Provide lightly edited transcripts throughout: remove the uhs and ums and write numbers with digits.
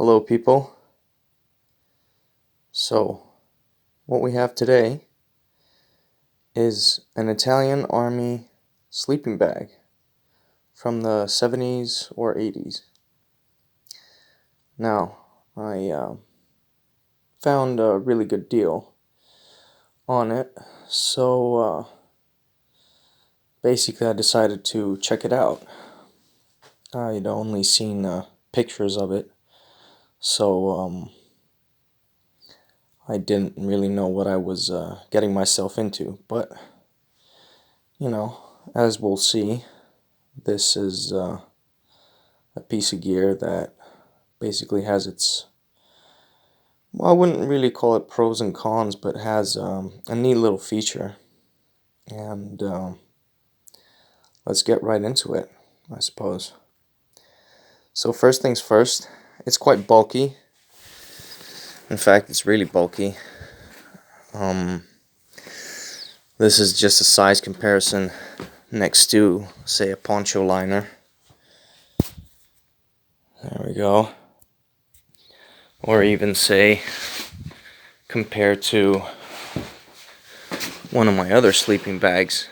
Hello, people. So, what we have today is an Italian army sleeping bag from the 70s or 80s. Now, I found a really good deal on it, so basically I decided to check it out. I'd only seen pictures of it, so I didn't really know what I was getting myself into, but as we'll see, this is a piece of gear that basically has its, well, I wouldn't really call it pros and cons, but has a neat little feature. And let's get right into it, I suppose. So first things first, it's quite bulky. In fact, it's really bulky. This is just a size comparison next to, say, a poncho liner. There we go. Or even, say, compared to one of my other sleeping bags.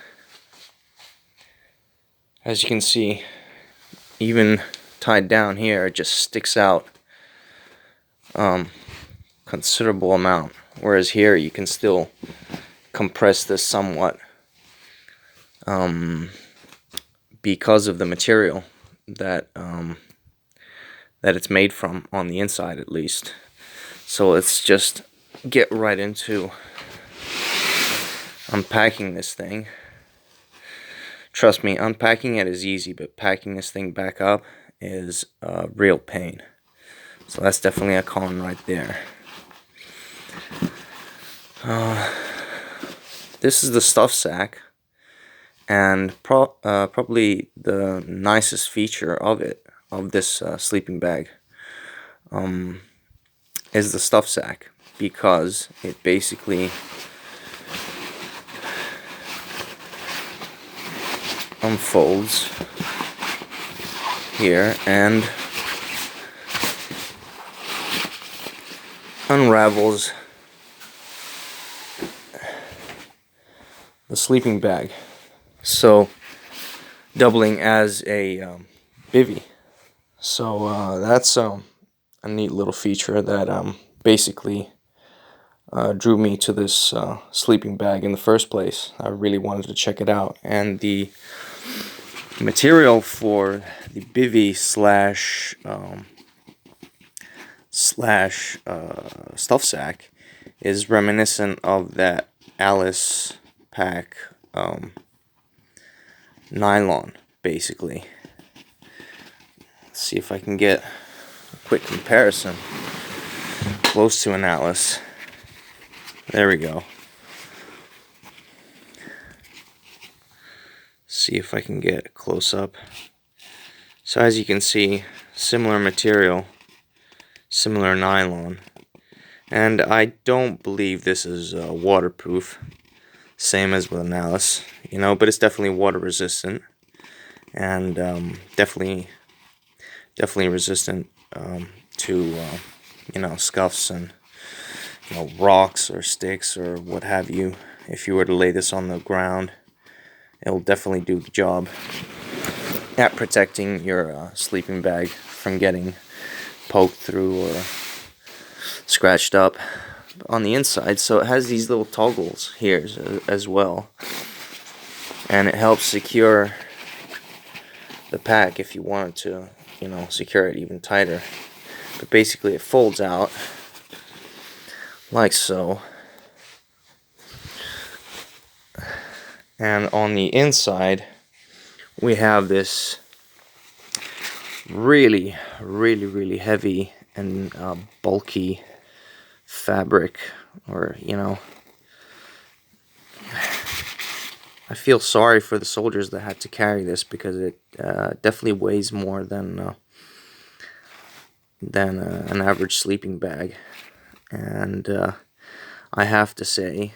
As you can see, even tied down here, it just sticks out considerable amount. Whereas here, you can still compress this somewhat because of the material that that it's made from, on the inside at least. So let's just get right into unpacking this thing. Trust me, unpacking it is easy, but packing this thing back up is a real pain. So that's definitely a con right there. This is the stuff sack, and probably the nicest feature of this sleeping bag, is the stuff sack, because it basically unfolds here and unravels the sleeping bag, so doubling as a bivy. So that's a neat little feature that basically drew me to this sleeping bag in the first place. I really wanted to check it out, and the material for the bivy slash stuff sack is reminiscent of that Alice pack nylon, basically. Let's see if I can get a quick comparison close to an Alice. There we go. See if I can get a close up. So as you can see, similar material, similar nylon, and I don't believe this is waterproof, same as with an Alice, but it's definitely water resistant, and definitely resistant to scuffs and rocks or sticks or what have you. If you were to lay this on the ground, it'll definitely do the job at protecting your sleeping bag from getting poked through or scratched up on the inside. So it has these little toggles here as well, and it helps secure the pack if you wanted to secure it even tighter. But basically it folds out like so, and on the inside we have this really heavy and bulky fabric, or I feel sorry for the soldiers that had to carry this, because it definitely weighs more than an average sleeping bag. And I have to say,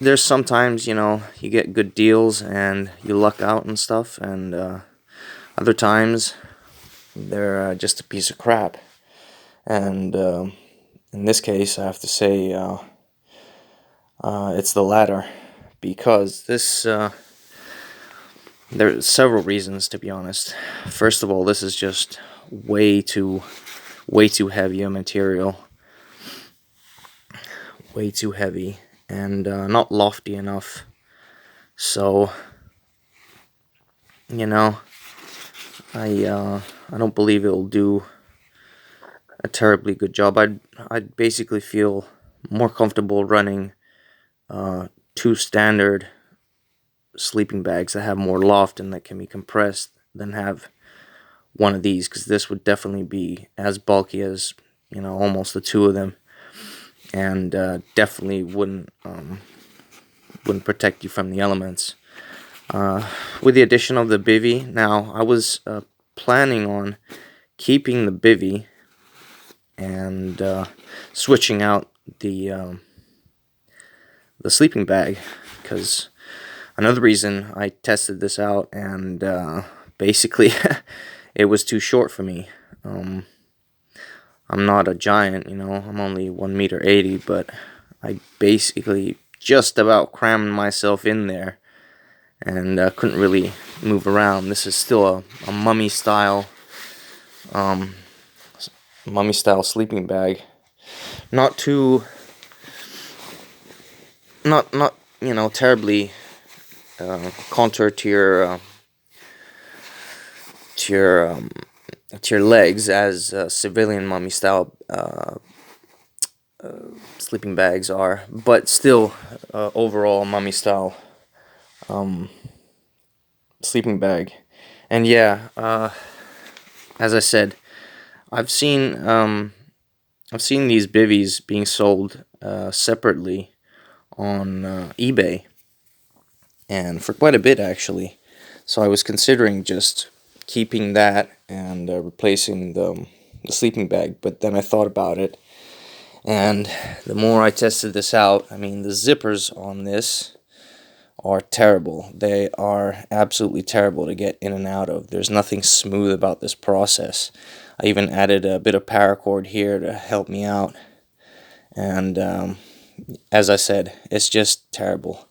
there's sometimes you get good deals and you luck out and stuff, and other times they're just a piece of crap. And in this case, I have to say it's the latter, because there are several reasons, to be honest. First of all, this is just way too heavy a material, way too heavy, and not lofty enough. So, you know, I don't believe it'll do a terribly good job. I'd basically feel more comfortable running two standard sleeping bags that have more loft and that can be compressed than have one of these, because this would definitely be as bulky as, almost the two of them, and definitely wouldn't protect you from the elements. With the addition of the bivy, now I was planning on keeping the bivy and switching out the sleeping bag, because another reason I tested this out, and basically it was too short for me. I'm not a giant, I'm only 1.80 m, but I basically just about crammed myself in there, and couldn't really move around. This is still a mummy style sleeping bag. Not too, not terribly contoured to your legs as civilian mummy style sleeping bags are, but still overall mummy style sleeping bag. And yeah, as I said, I've seen these bivvies being sold separately on eBay, and for quite a bit actually. So I was considering just keeping that and replacing the sleeping bag, but then I thought about it, and the more I tested this out, I mean, the zippers on this are terrible. They are absolutely terrible to get in and out of. There's nothing smooth about this process. I even added a bit of paracord here to help me out, and as I said, it's just terrible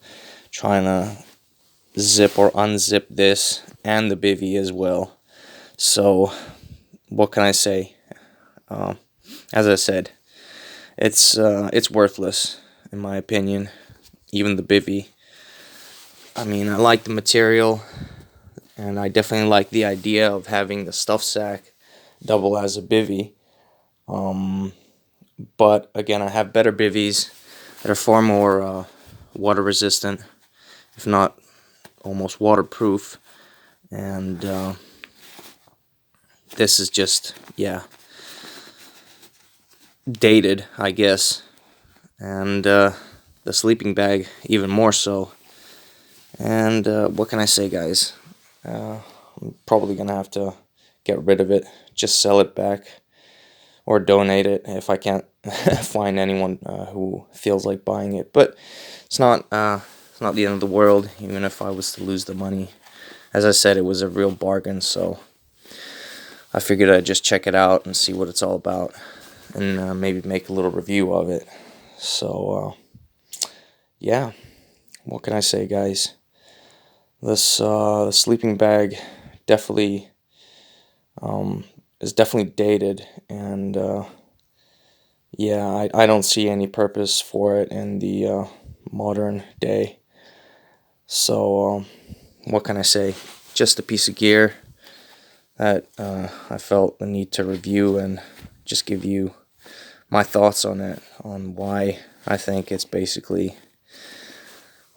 trying to zip or unzip this and the bivy as well. So what can I say? As I said, it's worthless in my opinion. Even the bivy. I mean, I like the material, and I definitely like the idea of having the stuff sack double as a bivy. But again, I have better bivvies that are far more water resistant, if not almost waterproof, and this is just, yeah, dated, I guess, and the sleeping bag even more so. And what can I say, guys? I'm probably gonna have to get rid of it, just sell it back, or donate it if I can't find anyone who feels like buying it. But it's not the end of the world, even if I was to lose the money. As I said, it was a real bargain, so I figured I'd just check it out and see what it's all about, and maybe make a little review of it. So yeah, what can I say, guys? This sleeping bag definitely is definitely dated, and yeah, I don't see any purpose for it in the modern day. So what can I say? Just a piece of gear that I felt the need to review and just give you my thoughts on it, on why I think it's basically,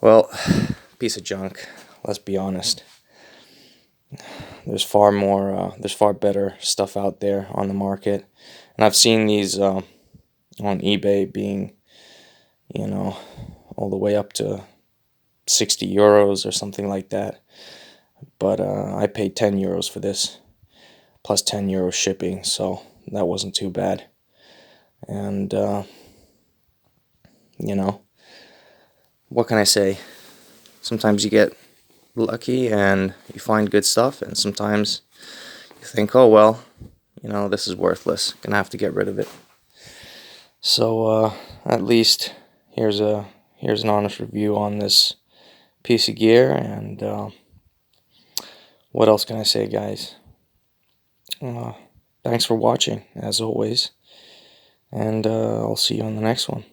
well, a piece of junk. Let's be honest. There's far better stuff out there on the market, and I've seen these on eBay being, all the way up to 60 euros or something like that. But I paid 10 euros for this, plus 10 euros shipping, so that wasn't too bad. And what can I say? Sometimes you get lucky and you find good stuff, and sometimes you think, oh well, you know, this is worthless, gonna have to get rid of it. So at least here's an honest review on this piece of gear. And what else can I say, guys? Thanks for watching, as always, and I'll see you on the next one.